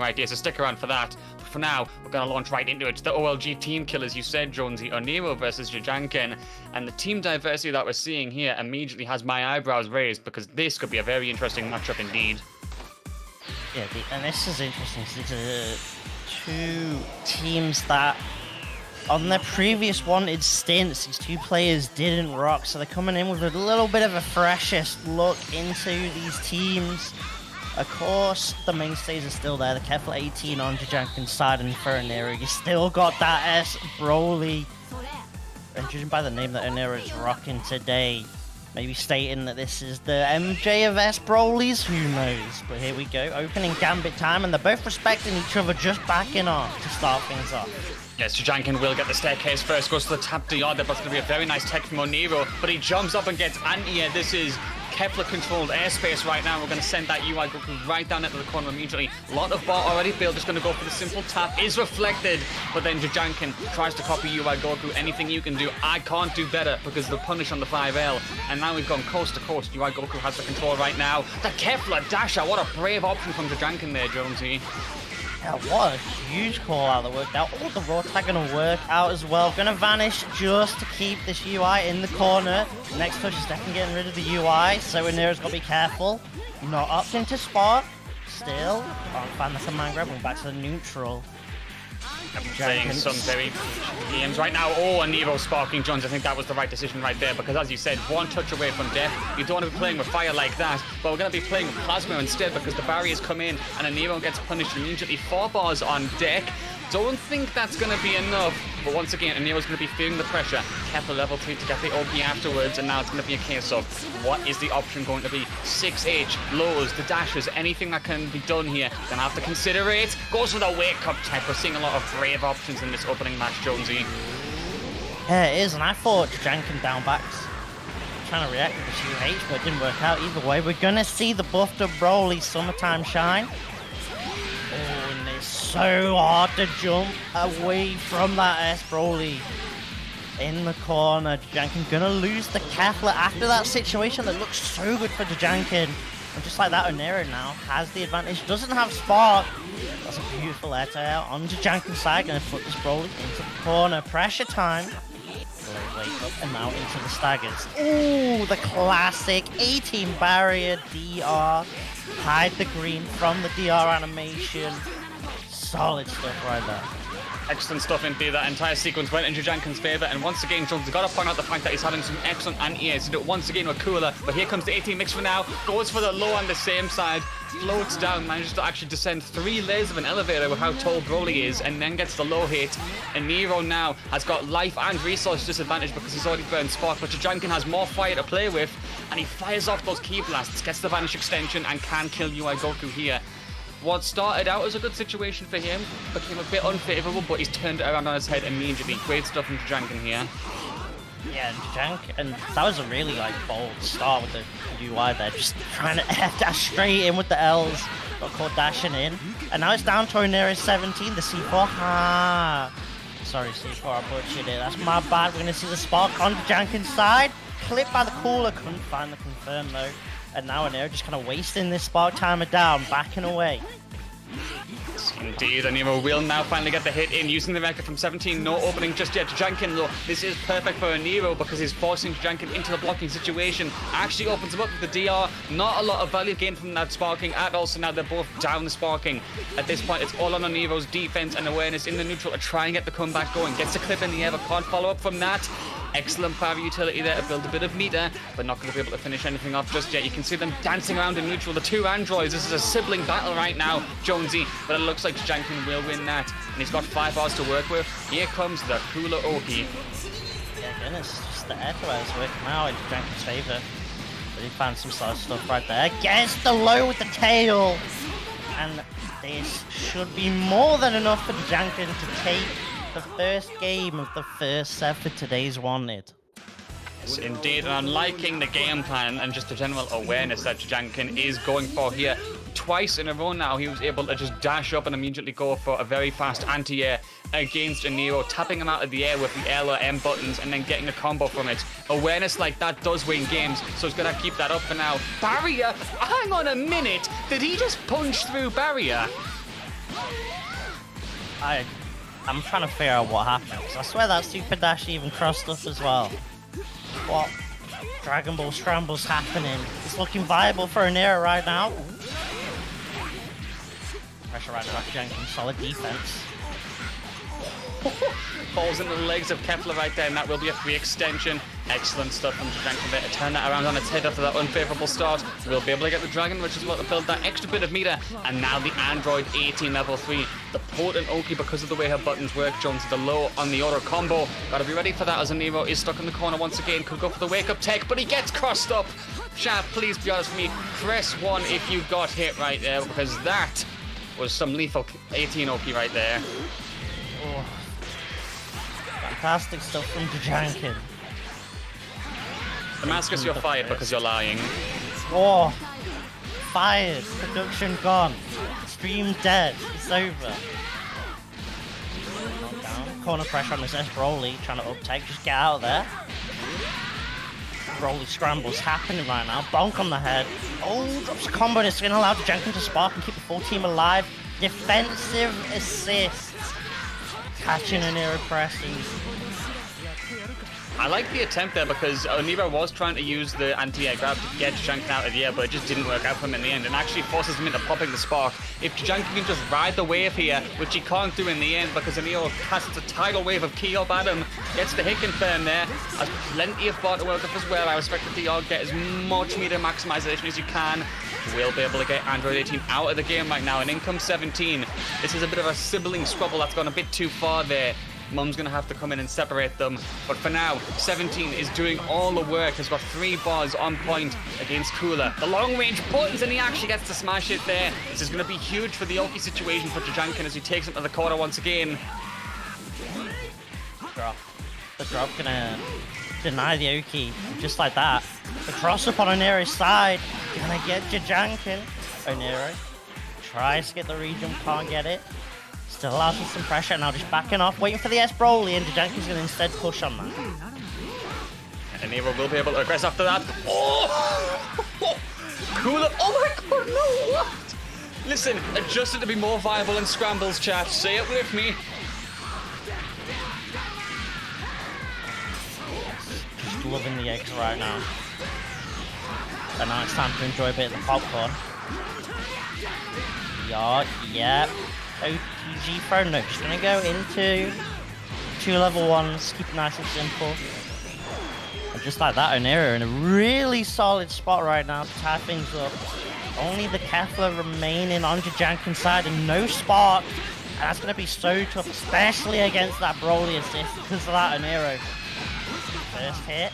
right here, so stick around for that. But for now, we're going to launch right into it. The OLG team killers, you said, Jonesy. Oniro versus Jajanken. And the team diversity that we're seeing here immediately has my eyebrows raised, because this could be a very interesting matchup indeed. Yeah, and this is interesting. These are two teams that, on their previous wanted stints, these two players didn't rock, so they're coming in with a little bit of a freshest look into these teams. Of course, the mainstays are still there. The KOF 18 on Jajanken's side, and for Oniro, you still got that S Broly. And judging by the name that Oniro is rocking today, maybe stating that this is the MJ of S Brolys, who knows? But here we go, opening Gambit time, and they're both respecting each other, just backing off to start things off. Yes, Jajanken will get the staircase first, goes to the tap DR. That's going to be a very nice tech from Oniro, but he jumps up and gets anti-air. This is Kepler-controlled airspace right now. We're going to send that UI Goku right down into the corner immediately. A lot of bar already built, just going to go for the simple tap. Is reflected, but then Jajanken tries to copy UI Goku. Anything you can do, I can't do better, because the punish on the 5L. And now we've gone coast to coast. UI Goku has the control right now. The Kepler dasher, what a brave option from Jajanken there, Jonesy. Yeah, what a huge call out that worked out. Oh, the raw tag gonna work out as well. Gonna vanish just to keep this UI in the corner. Next touch is definitely getting rid of the UI, so Oniro's gotta be careful. Not opting to spot. Still, can't find the command grab. We're back to the neutral. I'm playing some very games right now. Oh, Oniro sparking Jones. I think that was the right decision right there, because as you said, one touch away from death. You don't want to be playing with fire like that, but we're going to be playing with plasma instead, because the barriers come in and Oniro gets punished immediately. 4 bars on deck. Don't think that's going to be enough, but once again, Oniro's going to be feeling the pressure. Kepler level 3 to get the OP afterwards, and now it's going to be a case of what is the option going to be? 6H, lows, the dashes, anything that can be done here. Gonna have to consider it. Goes for the wake up tech. We're seeing a lot of brave options in this opening match, Jonesy. Yeah, it is, and I thought Jajanken down backs trying to react with the 2H, but it didn't work out either way. We're gonna see the buffed up Broly summertime shine. Oh, and it's so hard to jump away from that S Broly. In the corner, Jajanken gonna lose the Kepler after that situation that looks so good for Jajanken. And just like that, Oniro now has the advantage, doesn't have Spark. That's a beautiful air out on Jajanken's side, gonna put this Broly into the corner. Pressure time. Wake up and now into the staggers. Ooh, the classic 18 barrier DR. Hide the green from the DR animation. Solid stuff right there. Excellent stuff indeed. That entire sequence went in Jajanken's favour, and once again, Jones has got to point out the fact that he's having some excellent anti-airs. He did it once again with Cooler, but here comes the 18 mix for now. Goes for the low on the same side, floats down, manages to actually descend 3 layers of an elevator with how tall Broly is, and then gets the low hit. And Oniro now has got life and resource disadvantage because he's already burned Spark, but Jajanken has more fire to play with, and he fires off those key blasts, gets the vanish extension, and can kill UI Goku here. What started out as a good situation for him became a bit unfavourable, but he's turned it around on his head immediately. Great stuff from Jajanken here. Yeah, and that was a really bold start with the UI there, just trying to F dash straight in with the L's. Got caught dashing in, and now it's down to Oniro 17, the C4. Sorry, C4, I butchered it. That's my bad. We're gonna see the Spark on Jajanken's side, clipped by the Cooler. Couldn't find the confirm though. And now Oniro just kind of wasting this Spark timer down, backing away. Indeed, Oniro will now finally get the hit in, using the record from 17. No opening just yet. Jajanken, though, this is perfect for Oniro because he's forcing Jajanken into the blocking situation. Actually opens him up with the DR. Not a lot of value gained from that sparking at all, so now they're both down the sparking. At this point, it's all on Oniro's defense and awareness in the neutral to try and get the comeback going. Gets a clip in the air, but can't follow up from that. Excellent power utility there to build a bit of meter, but not going to be able to finish anything off just yet. You can see them dancing around in neutral, the 2 androids. This is a sibling battle right now, Jonesy, but it looks like Jajanken will win that, and he's got 5 bars to work with. Here comes the Cooler OP. Yeah, again, it's just the air is working out in Jajanken's favour. Really found some solid stuff right there. Gets the low with the tail, and this should be more than enough for Jajanken to take the first game of the first set for today's Wanted. Yes, indeed, and I'm liking the game plan and just the general awareness that Jajanken is going for here. Twice in a row now, he was able to just dash up and immediately go for a very fast anti-air against Oniro, tapping him out of the air with the L or M buttons and then getting a combo from it. Awareness like that does win games, so he's going to keep that up for now. Barrier? Hang on a minute! Did he just punch through barrier? I'm trying to figure out what happened, because I swear that super dash even crossed up as well. What Dragon Ball scramble's happening? It's looking viable for Oniro right now. Pressure right now, Jajanken, solid defense. Falls into the legs of Kefla right there, and that will be a free extension. Excellent stuff from Jajanken there to turn that around on its head after that unfavourable start. We'll be able to get the Dragon, which is what to build that extra bit of meter. And now the Android 18 level 3. The potent Oki, because of the way her buttons work, Jones, the low on the auto combo. Gotta be ready for that as Oniro is stuck in the corner once again. Could go for the wake up tech, but he gets crossed up. Chat, please be honest with me. Press 1 if you got hit right there, because that was some lethal 18 Oki right there. Oh. Fantastic stuff from Jajanken. Damascus, you're fired because you're lying. Oh, fired. Production gone. Stream dead. It's over. Knockdown. Corner pressure on this S Broly, trying to uptake. Just get out of there. Broly scrambles happening right now. Bonk on the head. Oh, drops a combo and it's going to allow Jajanken to spark and keep the full team alive. Defensive assist. Catching Oniro pressing. I like the attempt there because Oniro was trying to use the anti-air grab to get Jajanken out of the air, but it just didn't work out for him in the end and actually forces him into popping the spark. If Jajanken can just ride the wave here, which he can't do in the end because Oniro casts a tidal wave of ki up at him, gets the hit confirm there, has plenty of bar to work up as well. I respect that y'all get as much meter maximization as you can. We'll be able to get Android 18 out of the game right now, and in comes 17. This is a bit of a sibling squabble that's gone a bit too far there. Mum's going to have to come in and separate them. But for now, 17 is doing all the work. Has got 3 bars on point against Cooler. The long-range buttons, and he actually gets to smash it there. This is going to be huge for the Oki situation for Jajanken as he takes him to the corner once again. Drop. The drop going to deny the Oki, just like that. The cross up on Oniro's side. Gonna get Jajanken. Oniro tries to get the region, can't get it. Still allows him some pressure, now just backing off, waiting for the S Broly, and Jajanken's going to instead push on that. And Oniro will be able to aggress after that. Oh! Cooler. Oh my god, no, what? Listen, adjusted to be more viable in scrambles, chat. Say it with me. Just loving the eggs right now. And now it's time to enjoy a bit of the popcorn. Yep. OTG throw, no, just gonna go into 2 level 1s, keep it nice and simple. And just like that, Oniro in a really solid spot right now to tie things up. Only the Kefla remaining on Jajanken's side and no spark. And that's gonna be so tough, especially against that Broly assist because of that Oniro. First hit.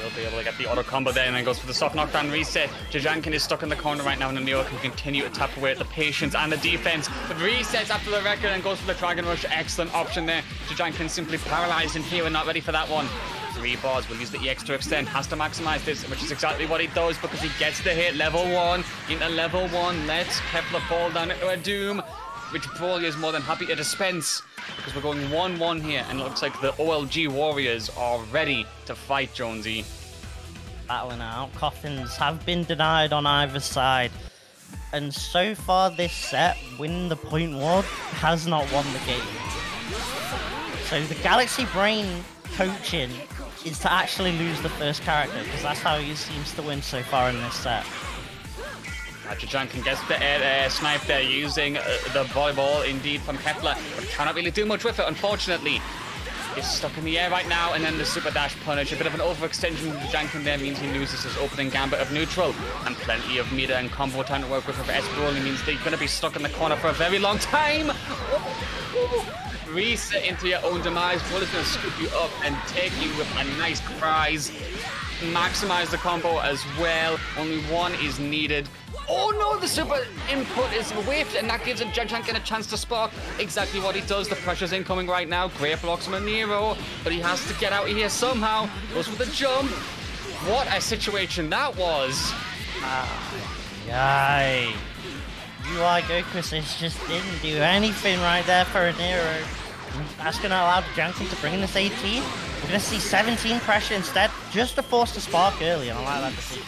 We'll be able to get the auto combo there and then goes for the soft knockdown reset. Jajanken is stuck in the corner right now and Oniro can continue to tap away at the patience and the defense. But resets after the record and goes for the Dragon Rush. Excellent option there. Jajanken simply paralyzed in here and not ready for that one. 3 bars, will use the EX to extend, has to maximize this, which is exactly what he does because he gets the hit. Level 1 into level 1. Let's Kefla fall down into a doom, which Broly is more than happy to dispense. Because we're going 1-1 here, and it looks like the OLG Warriors are ready to fight, Jonesy. Battling out. Coffins have been denied on either side. And so far this set, winning the point ward has not won the game. So the Galaxy Brain coaching is to actually lose the first character, because that's how he seems to win so far in this set. Jajanken gets the air snipe there using the volleyball indeed from Kefla, but cannot really do much with it, unfortunately. He's stuck in the air right now, and then the super dash punish. A bit of an overextension of Jajanken there means he loses his opening gambit of neutral, and plenty of meter and combo time to work with for S Broly means they're going to be stuck in the corner for a very long time. Reset into your own demise. Broly's going to scoop you up and take you with a nice prize. Maximize the combo as well. Only 1 is needed. Oh no, the super input is whiffed, and that gives Jajanken a chance to spark. Exactly what he does. The pressure's incoming right now. Great blocks from Oniro, but he has to get out of here somehow. Goes for the jump. What a situation that was. Yay. UI Goku assist just didn't do anything right there for Oniro. That's going to allow Jajanken to bring in this 18. We're going to see 17 pressure instead, just to force the spark early, and I like that decision.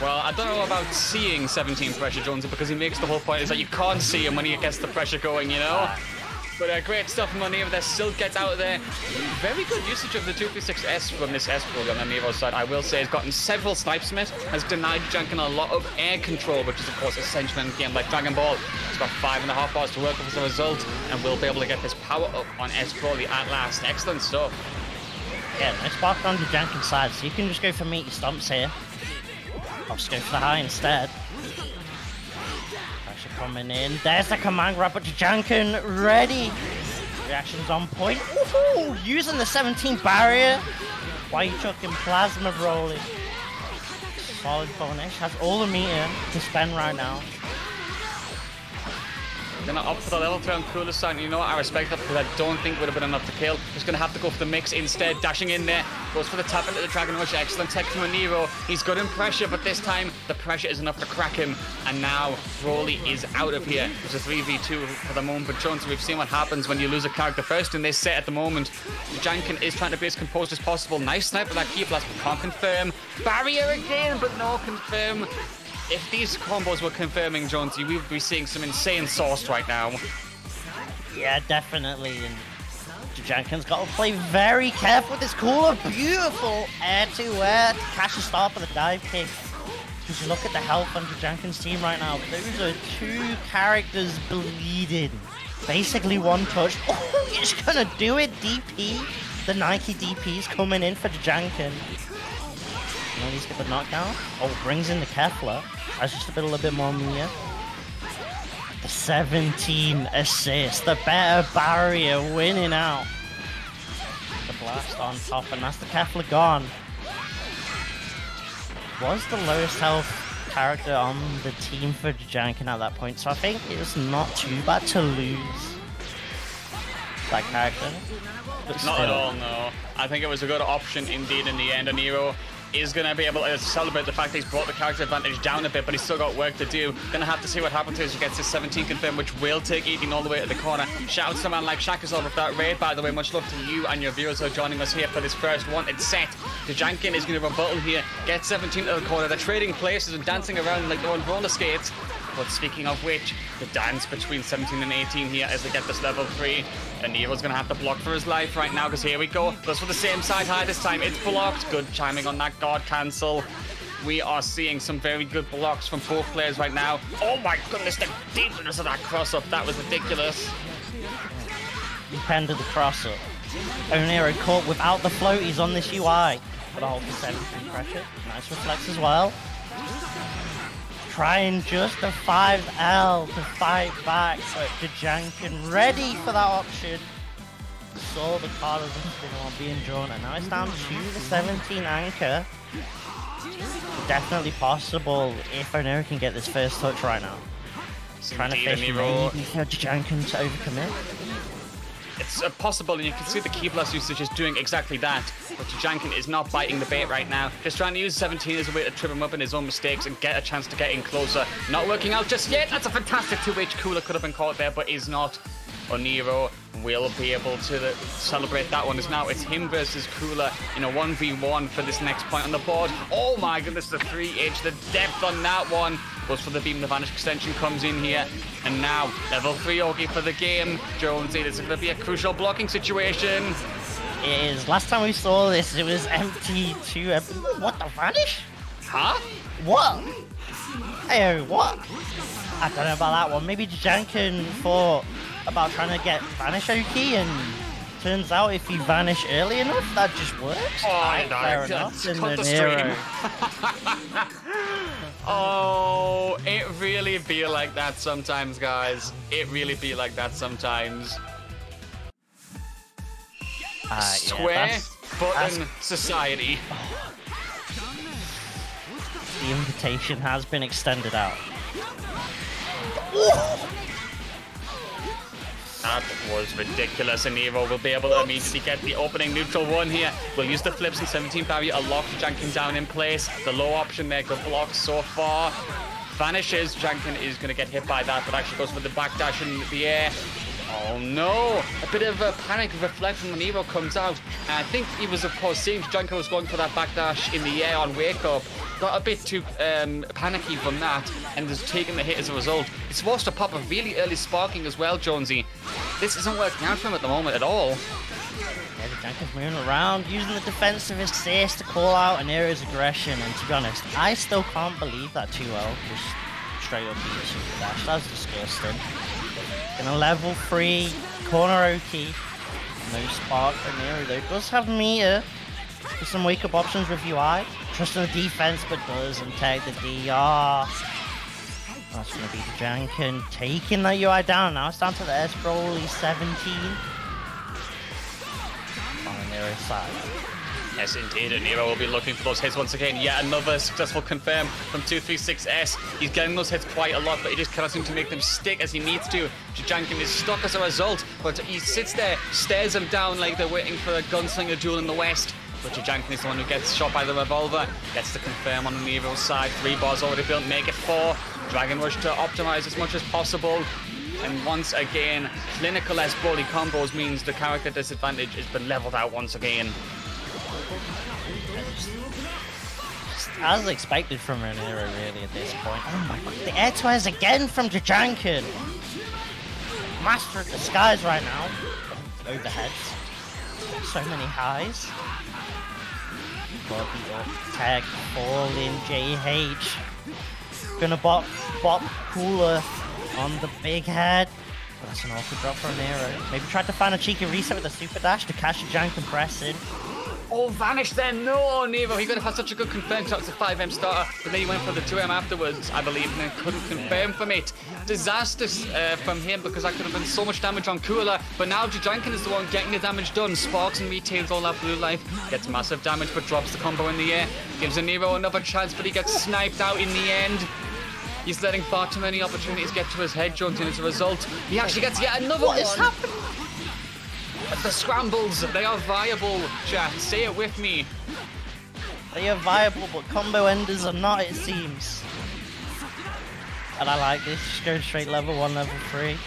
Well, I don't know about seeing 17 pressure, Jonesy, because he makes the whole point is that you can't see him when he gets the pressure going, you know? But great stuff from Oniro there, still gets out of there. Very good usage of the 236S from this S program on Oniro's side. I will say he's gotten several snipes from it, has denied Jajanken a lot of air control, which is of course essential in a game like Dragon Ball. He's got 5.5 bars to work with as a result, and will be able to get this power up on S Crawley at last. Excellent stuff. Yeah, nice block on Jajanken's side, so you can just go for meaty stomps here. I'll just go for the high instead. Coming in. There's the command grab, but Jajanken ready. Reactions on point. Woohoo! Using the 17 barrier. Why you chucking plasma rolling? Solid punish. Has all the meter to spend right now. Gonna opt for the level 3 on Cooler's side. You know what? I respect that because I don't think would have been enough to kill. Just gonna have to go for the mix instead. Dashing in there. Goes for the tap into the Dragon Rush. Excellent tech from Oniro. He's good in pressure, but this time the pressure is enough to crack him. And now Broly is out of here. It's a 3v2 for the moment. But Jones, we've seen what happens when you lose a character first in this set at the moment. Jajanken is trying to be as composed as possible. Nice snipe with that key blast, but can't confirm. Barrier again, but no confirm. If these combos were confirming, Jonesy, we would be seeing some insane sauce right now. Yeah, definitely. And Jajanken's got to play very careful with this Cooler. Beautiful air-to-air to catch the start for the dive kick. Just look at the health on Jajanken's team right now. Those are 2 characters bleeding. Basically one touch. Oh, you're just gonna do it, DP. The Nike DP's coming in for Jajanken. No, he's got the knockdown. Oh, brings in the Kefla. That's just a little bit more Mia. The 17 assists. The better barrier winning out. The blast on top, and that's the Kefla gone. Was the lowest health character on the team for Jajanken at that point, so I think it's not too bad to lose that character. But not at all, no. I think it was a good option indeed in the end. Oniro is going to be able to celebrate the fact that he's brought the character advantage down a bit, but he's still got work to do. Going to have to see what happens as he gets his 17 confirmed, which will take Eating all the way to the corner. Shout out to a man like Shakazol with that raid, by the way. Much love to you and your viewers who are joining us here for this first wanted set. Jajanken is going to rebuttal here, get 17 to the corner. They're trading places and dancing around like they're on roller skates. But speaking of which, the dance between 17 and 18 here as they get this level 3. Oniro's going to have to block for his life right now, because here we go. Goes for the same side high this time. It's blocked. Good chiming on that guard cancel. We are seeing some very good blocks from both players right now. Oh my goodness, the deepness of that cross-up. That was ridiculous. Depended the cross-up. Oniro caught without the floaties on this UI. But hold the 17 pressure. Nice reflex as well. Trying just a 5L to fight back, but Jajanken ready for that option. Saw the card of the being drawn, and now it's down to the 17 anchor. Definitely possible if Oniro can get this first touch right now. Trying to fish maybe for Jajanken to overcommit. It's possible, and you can see the key blast usage is doing exactly that. But Jajanken is not biting the bait right now. Just trying to use 17 as a way to trip him up in his own mistakes and get a chance to get in closer. Not working out just yet. That's a fantastic 2H. Cooler could have been caught there, but is not. Oniro will be able to celebrate that one. As now it's him versus Cooler in a 1v1 for this next point on the board. Oh my goodness, the 3H, the depth on that one. Goes for the beam, the vanish extension comes in here. And now, level 3 Ogi for the game. Jonesy, this is going to be a crucial blocking situation. It is. Last time we saw this, it was MT2. What, the vanish? Huh? What? Hey, what? I don't know about that one. Maybe Jajanken thought about trying to get vanish Oki, and turns out if you vanish early enough, that just works. Oh, fair enough. In the Nero. Oh, it really be like that sometimes, guys. It really be like that sometimes. Square button society. The invitation has been extended out. That was ridiculous. Oniro will be able to immediately get the opening neutral one here. We'll use the flips and 17 barrier, a lock Jajanken down in place. The low option there, good blocks so far. Vanishes, Jajanken is going to get hit by that, but actually goes for the backdash in the air. Oh no! A bit of a panic reflection when Oniro comes out. And I think he was, of course, seeing Jajanken was going for that backdash in the air on wake up. Got a bit too panicky from that and is taking the hit as a result. He's forced to pop a really early sparking as well, Jonesy. This isn't working out for him at the moment at all. Yeah, Jajanken's moving around, using the defensive assist to call out Oniro's aggression. And to be honest, I still can't believe that 2L just straight up beat a super dash. That was disgusting. In a level 3 corner OT, no spark for Oniro though. Does have meter for some wake up options with UI. Trusting the defense, but doesn't take the DR. That's going to be Jajanken taking that UI down. Now it's down to the S Broly 17 on Oniro's side. Yes, indeed. Oniro will be looking for those hits once again. Yet another successful confirm from 236S. He's getting those hits quite a lot, but he just cannot seem to make them stick as he needs to. Jajanken is stuck as a result, but he sits there, stares him down like they're waiting for a gunslinger duel in the West. But Jajanken is the one who gets shot by the revolver. Gets to confirm on Oniro's side. 3 bars already built, make it 4. Dragon Rush to optimize as much as possible. And once again, clinical S Broly combos means the character disadvantage has been leveled out once again. As expected from Oniro really at this point. Oh my god, the air tours again from Jajanken. Master of the skies right now. Overheads. So many highs. Body up, tag, fall in, JH. Gonna bop BOOLER on the big head. But that's an awkward drop for Oniro. Maybe tried to find a cheeky reset with a super dash to catch Jajanken pressing. Oh, vanished then. No, Oniro. He could have had such a good confirm because it's a 5M starter, but then he went for the 2M afterwards, I believe, and then couldn't confirm from it. Disastrous from him because that could have been so much damage on Cooler, but now Jajanken is the one getting the damage done. Sparks and retails all that blue life. Gets massive damage, but drops the combo in the air. Gives Oniro another chance, but he gets sniped out in the end. He's letting far too many opportunities get to his head, Jones, and as a result, he actually gets yet another one. What is happening? The scrambles, they are viable, chat. Say it with me. They are viable, but combo enders are not, it seems. And I like this. Just go straight level 1, level 3.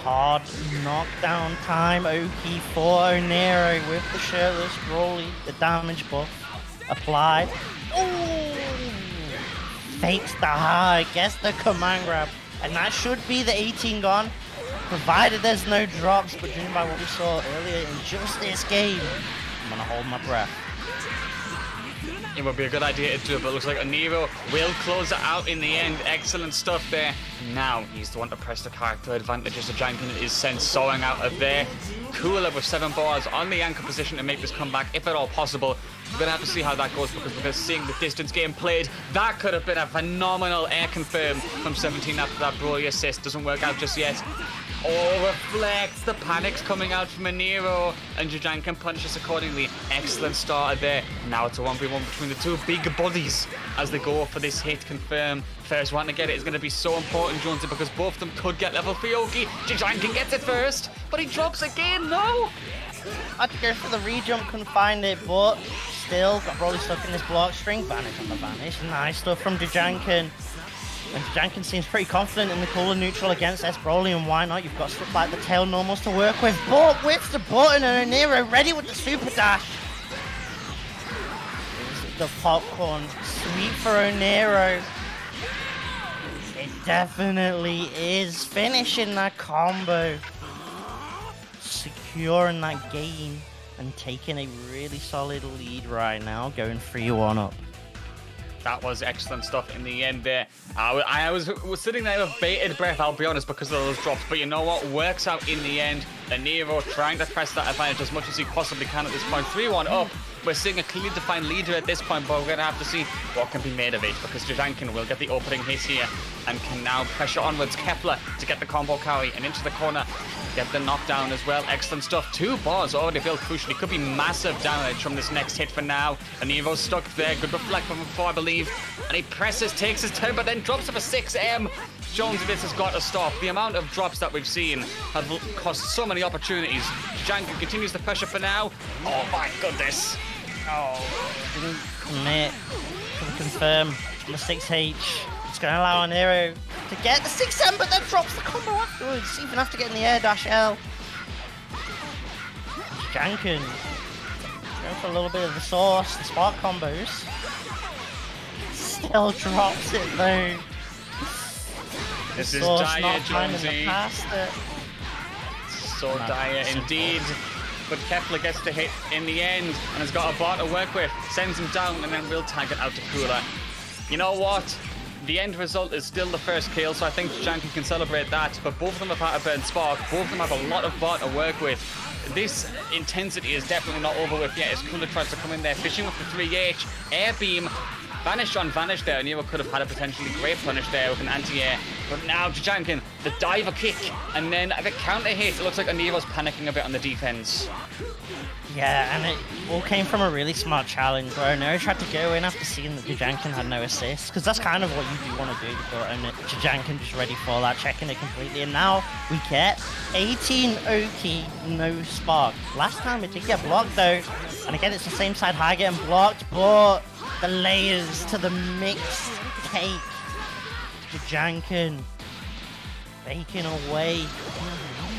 Hard knockdown time. Oki for Oniro with the shirtless Broly. The damage buff applied. Ooh! Fakes the high, gets the command grab. And that should be the 18 gone. Provided there's no drops, but judging by what we saw earlier in just this game, I'm gonna hold my breath. It would be a good idea to do it, but it looks like Oniro will close it out in the end. Excellent stuff there. Now he's the one to press the character advantage as Jajanken is sent soaring out of there. Cooler with 7 bars on the anchor position to make this comeback, if at all possible. We're going to have to see how that goes because we're seeing the distance game played. That could have been a phenomenal air confirm from 17 after that Broly assist. Doesn't work out just yet. Oh, reflects. The panic's coming out from Oniro, and Jajanken punishes accordingly. Excellent starter there. Now it's a 1v1 between the two big bodies as they go for this hit confirm. First one to get it is going to be so important, Jonesy, because both of them could get level 3 Oki. Jajanken gets it first, but he drops again. No! Had to go for the rejump, couldn't find it, but still got Broly stuck in this block. String vanish on the vanish. Nice stuff from Jajanken. And Jajanken seems pretty confident in the cooler neutral against S Broly, and why not? You've got stuff like the tail normals to work with. But with the button and Oniro ready with the super dash. The popcorn sweet for Oniro. It definitely is finishing that combo. Securing that game and taking a really solid lead right now, going 3-1 up. That was excellent stuff in the end there. I was sitting there with bated breath, I'll be honest, because of those drops. But you know what? Works out in the end. Oniro trying to press that advantage as much as he possibly can at this point. 3-1 up. We're seeing a clearly defined leader at this point, but we're going to have to see what can be made of it, because Jajanken will get the opening hit here and can now pressure onwards Kepler to get the combo carry and into the corner. Get the knockdown as well. Excellent stuff. 2 bars already built crucially. Could be massive damage from this next hit for now. Oniro's stuck there. Good reflect from before, I believe. And he presses, takes his turn, but then drops it for 6M. Jones, this has got to stop. The amount of drops that we've seen have cost so many opportunities. Jajanken continues the pressure for now. Oh my goodness. Oh, didn't commit. Couldn't confirm. The 6H. It's going to allow Oniro to get the 6-7, but then drops the combo afterwards, even after getting the air dash L. Jajanken going for a little bit of the sauce, the spark combos. Still drops it though. This is dire, Jonesy. So dire indeed. But Kepler gets the hit in the end and has got a bar to work with. Sends him down and then will tag it out to Cooler. You know what? The end result is still the first kill, so I think Jajanken can celebrate that. But both of them have had to burn Spark. Both of them have a lot of bar to work with. This intensity is definitely not over with yet as Cooler tries to come in there, fishing with the 3H. Air beam. Vanish on Vanish there. Oniro could have had a potentially great punish there with an anti-air. But now Jajanken, the diver kick, and then the counter hit. It looks like Oniro's panicking a bit on the defense. Yeah, and it all came from a really smart challenge where Oniro tried to go in after seeing that Jajanken had no assist, because that's kind of what you do want to do, but Jajanken just ready for that, checking it completely, and now we get 18 Oki, no spark. Last time it did get blocked though, and again it's the same side high getting blocked, but the layers to the mixed cake. Jajanken baking away.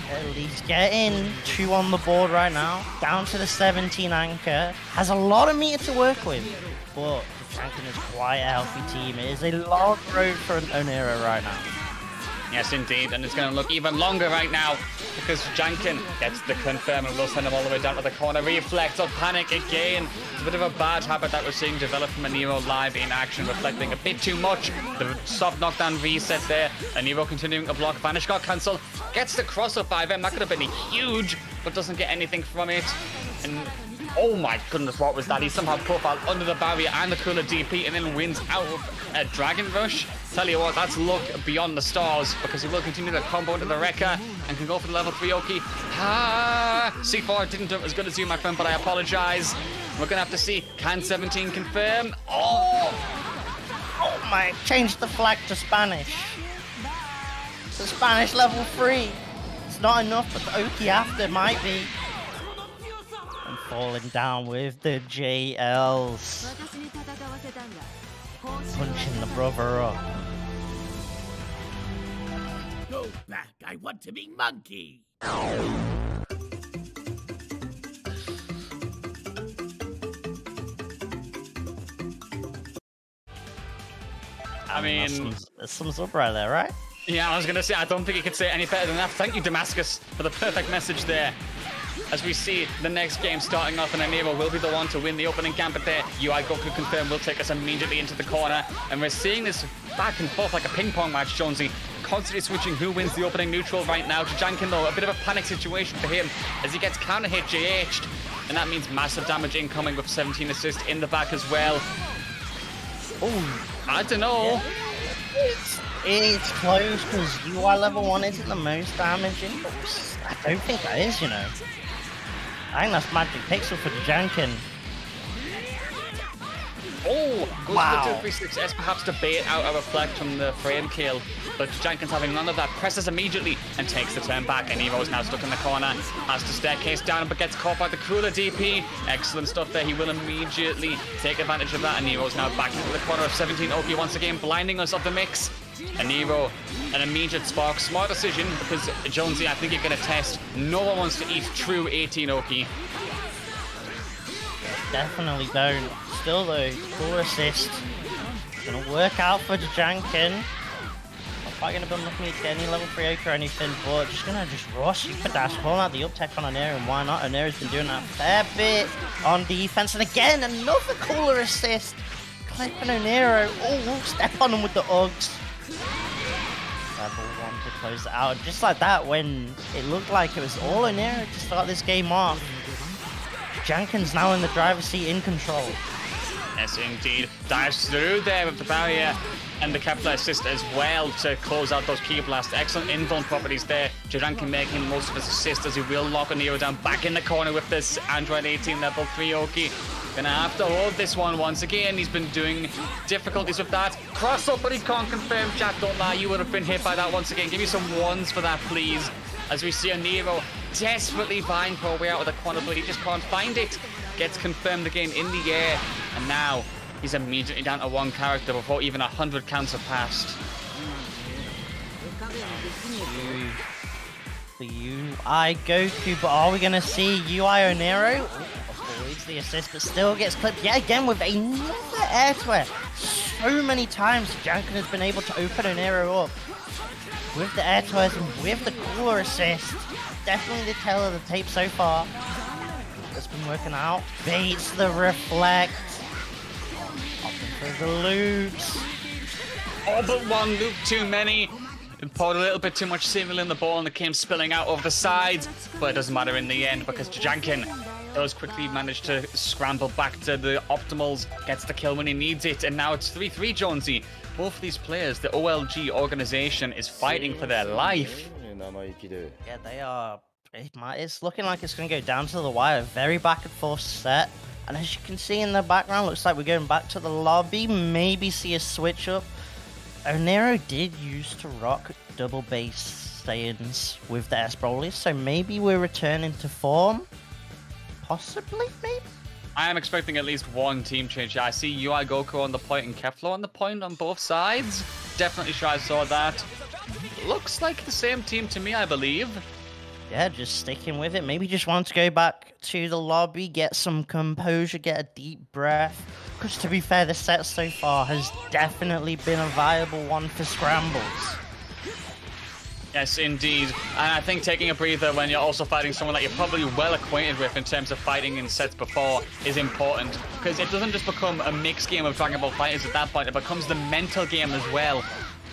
At least getting 2 on the board right now. Down to the 17 anchor. Has a lot of meter to work with. But Jajanken is quite a healthy team. It is a long road for an Oniro right now. Yes, indeed. And it's going to look even longer right now because Jajanken gets the confirm and will send him all the way down to the corner. Reflex of panic again. It's a bit of a bad habit that we're seeing develop from Oniro live in action, reflecting a bit too much. The soft knockdown reset there. Oniro continuing to block. Vanish got cancelled. Gets the cross up by them. That could have been huge, but doesn't get anything from it. And oh my goodness, what was that? He somehow profiled under the barrier and the Cooler DP and then wins out of a Dragon Rush. Tell you what, that's luck beyond the stars because he will continue to combo into the Wrecker and can go for the level 3 Oki. C4 didn't do it as good as you, my friend, but I apologize. We're going to have to see, can 17 confirm? Oh my, changed the flag to Spanish. To Spanish level 3. It's not enough, but the Oki after might be. And falling down with the JLs. Punching the brother up. Go back, I want to be monkey. I mean, that sums up right there, right? Yeah, I was going to say, I don't think you could say it any better than that. Thank you, Damascus, for the perfect message there. As we see the next game starting off, and Oniro will be the one to win the opening gambit there. UI Goku confirm will take us immediately into the corner. And we're seeing this back and forth like a ping pong match, Jonesy. Constantly switching who wins the opening neutral right now. Jajanken, though, a bit of a panic situation for him as he gets counter hit JH'd. And that means massive damage incoming with 17 assist in the back as well. Oh, I don't know. It's close because UI level 1 isn't the most damaging, but I don't think that is, you know. I think that's Magic Pixel for Jajanken. Oh, goes wow. to the 236S, perhaps to bait out a reflect from the frame kill. But Jajanken's having none of that. Presses immediately and takes the turn back. And Evo's now stuck in the corner. Has to staircase down, but gets caught by the Cooler DP. Excellent stuff there. He will immediately take advantage of that. And Evo's now back into the corner of 17 Oki once again, blinding us of the mix. Oniro, an immediate spark. Smart decision because, Jonesy, I think you're going to test. No one wants to eat true 18 Oki. Definitely don't. Still though, cool assist. Gonna work out for Jajanken. Not quite gonna be looking to get any level 3 Oki or anything, but just gonna rush Super Dash, pulling out the up tech on Oniro, and why not? Oniro's been doing that a fair bit on defense, and again, another cooler assist. Clipping Oniro. Oh, step on him with the Uggs. Level 1 to close it out. Just like that, when it looked like it was all Oniro to start this game off. Jajanken's now in the driver's seat, in control. Yes, indeed. Dives through there with the barrier and the Kepler assist as well to close out those key blasts. Excellent invuln properties there. Jajanken making most of his assist as he will lock Oniro down back in the corner with this Android 18 level 3 Oki. Gonna have to hold this one once again. He's been doing difficulties with that. Cross up, but he can't confirm. Chat, don't lie. You would have been hit by that once again. Give me some ones for that, please. As we see Oniro desperately vying for a way out of the corner, but he just can't find it. Gets confirmed again in the air. And now He's immediately down to one character before even 100 counts have passed. The UI Goku, but are we going to see UI Oniro? Avoids the assist, but still gets clipped yet again with another air to air. So many times Jajanken has been able to open Oniro up with the air to airs and with the cooler assist. Definitely the tail of the tape so far. It's been working out. Baits the reflect. Opting for the loops. All but one loop too many. And poured a little bit too much cereal in the ball and it came spilling out over the sides. But it doesn't matter in the end because Jajanken does quickly manage to scramble back to the optimals, gets the kill when he needs it, and now it's 3-3, Jonesy. Both of these players, the OLG organization, is fighting for their life. Yeah, they are. It's looking like it's going to go down to the wire. Very back and forth set. And as you can see in the background, looks like we're going back to the lobby. Maybe see a switch up. Oniro did use to rock double base stay-ins with the S-Broly, so maybe we're returning to form. Possibly, maybe? I am expecting at least one team change. I see UI Goku on the point and Keflo on the point on both sides. Definitely sure I saw that. Looks like the same team to me, I believe. Yeah, just sticking with it. Maybe just want to go back to the lobby, get some composure, get a deep breath. Because to be fair, the set so far has definitely been a viable one for scrambles. Yes, indeed. And I think taking a breather when you're also fighting someone that you're probably well acquainted with in terms of fighting in sets before is important. Because it doesn't just become a mixed game of Dragon Ball FighterZ at that point, it becomes the mental game as well.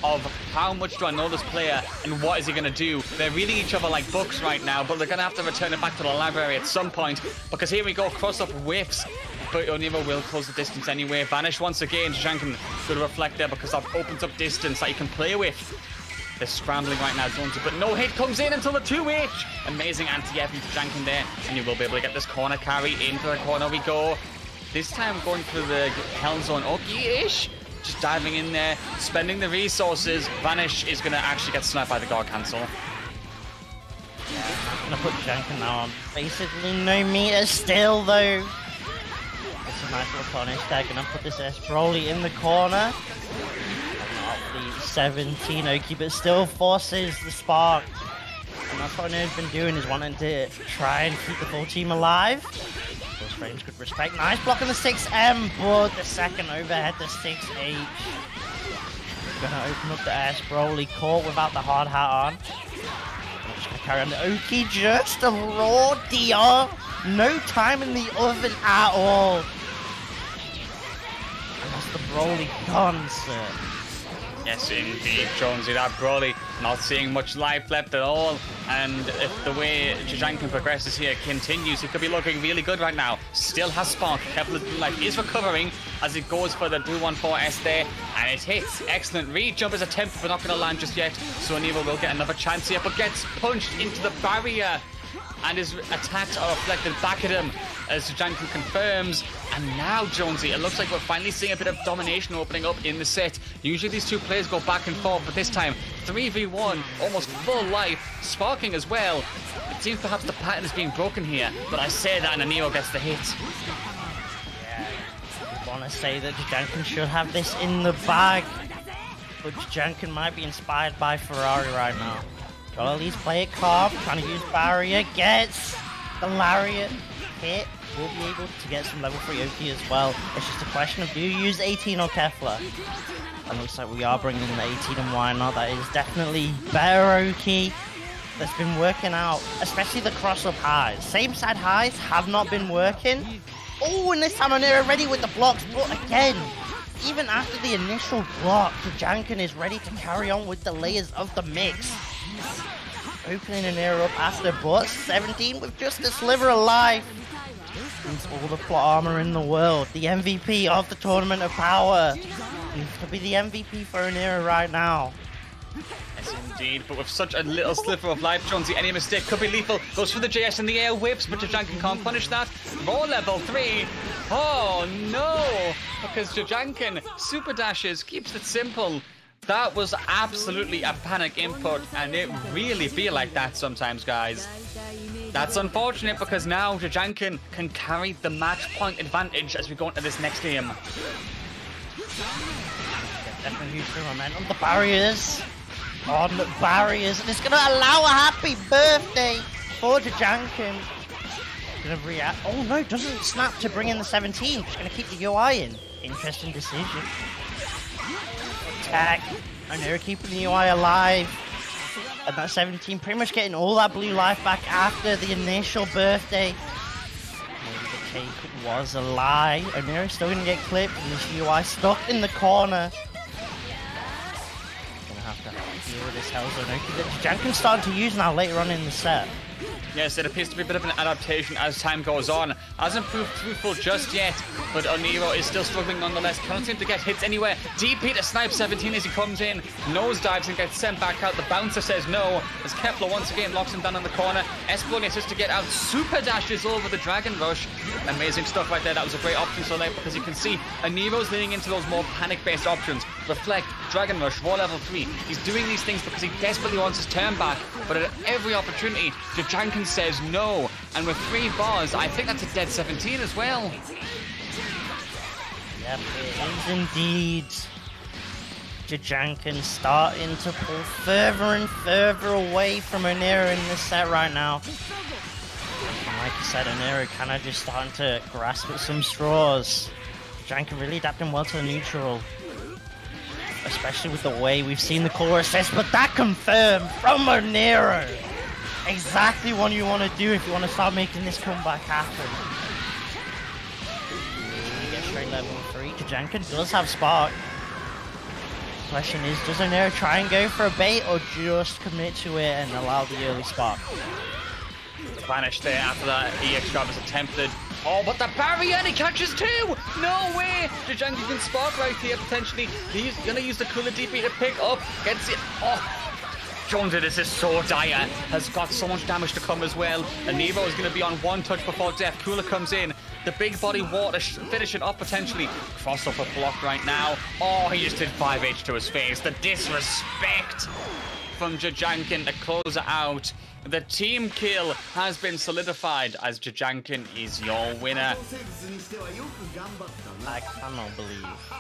Of how much do I know this player and what is he going to do? They're reading each other like books right now, but they're going to have to return it back to the library at some point. Because here we go, cross up whiffs. But Oniro will close the distance anyway. Vanish once again. Jajanken good reflect there because that opens up distance that you can play with. They're scrambling right now, Jonesy, but no hit comes in until the 2H. Amazing anti-F into Jajanken there. And you will be able to get this corner carry. Into the corner we go. This time going for the Hell Zone Oki-ish. Just diving in there, spending the resources. Vanish is going to actually get sniped by the guard cancel. I'm going to put Jajanken now on basically no meter still, though. It's a nice little punish. They're going to put this S-Broly in the corner. Not the 17 Oki, but still forces the spark. And that's what Onir's been doing, is wanting to try and keep the full team alive. Range good respect. Nice block on the 6M, but the second overhead, the 6H. Gonna open up the S-Broly, caught without the hard hat on. Just gonna carry on the Oki, just a raw DR. No time in the oven at all. And that's the Broly gone, sir. Yes, indeed, Jonesy. That Broly not seeing much life left at all. And if the way Jajanken progresses here continues, he could be looking really good right now. Still has Spark. Kefla's blue life is recovering as it goes for the blue 1-4S there. And it hits. Excellent read. Jump is attempted, but not going to land just yet. So Oniro will get another chance here, but gets punched into the barrier. And his attacks are reflected back at him as Jajanken confirms. And now, Jonesy, it looks like we're finally seeing a bit of domination opening up in the set. Usually these two players go back and forth, but this time 3v1, almost full life, sparking as well. It seems perhaps the pattern is being broken here, but I say that and Oniro gets the hit. Yeah, I want to say that Jajanken should have this in the bag, but Jajanken might be inspired by Ferrari right now. Gotta at least play it calm, trying to use barrier, gets the lariat hit. We'll be able to get some level 3 Oki as well. It's just a question of do you use 18 or Kefla? And looks like we are bringing in the 18 and why not. That is definitely better Oki. That's been working out, especially the cross-up highs. Same side highs have not been working. Oh, and this time Oniro ready with the blocks, but again, even after the initial block, Jajanken is ready to carry on with the layers of the mix. Opening Oniro up after, but 17 with just a sliver of life. Needs all the plot armor in the world. The MVP of the Tournament of Power. Needs to be the MVP for Oniro right now. Yes, indeed, but with such a little sliver of life, Jonesy, any mistake could be lethal. Goes for the JS in the air, whips, but Jajanken can't punish that. Raw level 3. Oh no! Because Jajanken super dashes, keeps it simple. That was absolutely a panic input, and it really feel like that sometimes, guys. That's unfortunate because now Jajanken can carry the match point advantage as we go into this next game. Definitely huge for momentum. The barriers. On the barriers. And it's going to allow a happy birthday for Jajanken. Going to react. Oh no, it doesn't snap to bring in the 17. Just going to keep the UI in. Interesting decision. Attack. Oniro keeping the UI alive. And that 17 pretty much getting all that blue life back after the initial birthday. Maybe the cake was a lie. Oniro still going to get clipped. And this UI stuck in the corner. Going to have to deal with this Hellzone that Jajanken's starting to use now later on in the set. Yes, it appears to be a bit of an adaptation as time goes on. Hasn't proved truthful just yet, but Oniro is still struggling nonetheless. Can't seem to get hits anywhere. DP to snipe 17 as he comes in. Nosedives and gets sent back out. The bouncer says no, as Kepler once again locks him down on the corner. Esplonius just to get out. Super dashes over the Dragon Rush. Amazing stuff right there. That was a great option so late because you can see Oniro's leaning into those more panic-based options. Reflect, Dragon Rush, Raw level 3. He's doing these things because he desperately wants his turn back, but at every opportunity, Jajanken says no, and with 3 bars, I think that's a dead 17 as well. Yep, it is indeed. Jajanken starting to pull further and further away from Oniro in this set right now. And like I said, Oniro kind of just starting to grasp at some straws. Jajanken really adapting well to the neutral. Especially with the way we've seen the core assist, but that confirmed from Oniro. Exactly what you want to do if you want to start making this comeback happen. You get straight level 3. Jajanken does have Spark. The question is, does Oniro try and go for a bait or just commit to it and allow the early Spark? Vanished there after that EX grab is attempted. Oh, but the barrier, and he catches 2! No way! Jajanken can Spark right here potentially. He's gonna use the cooler DP to pick up. Gets it. Oh! Jonesy, this is so dire. Has got so much damage to come as well. Oniro is going to be on 1 touch before death. Cooler comes in. The big body water finish it up potentially. Crossover blocked right now. Oh, he just did 5H to his face. The disrespect from Jajanken to close it out. The team kill has been solidified as Jajanken is your winner. I cannot believe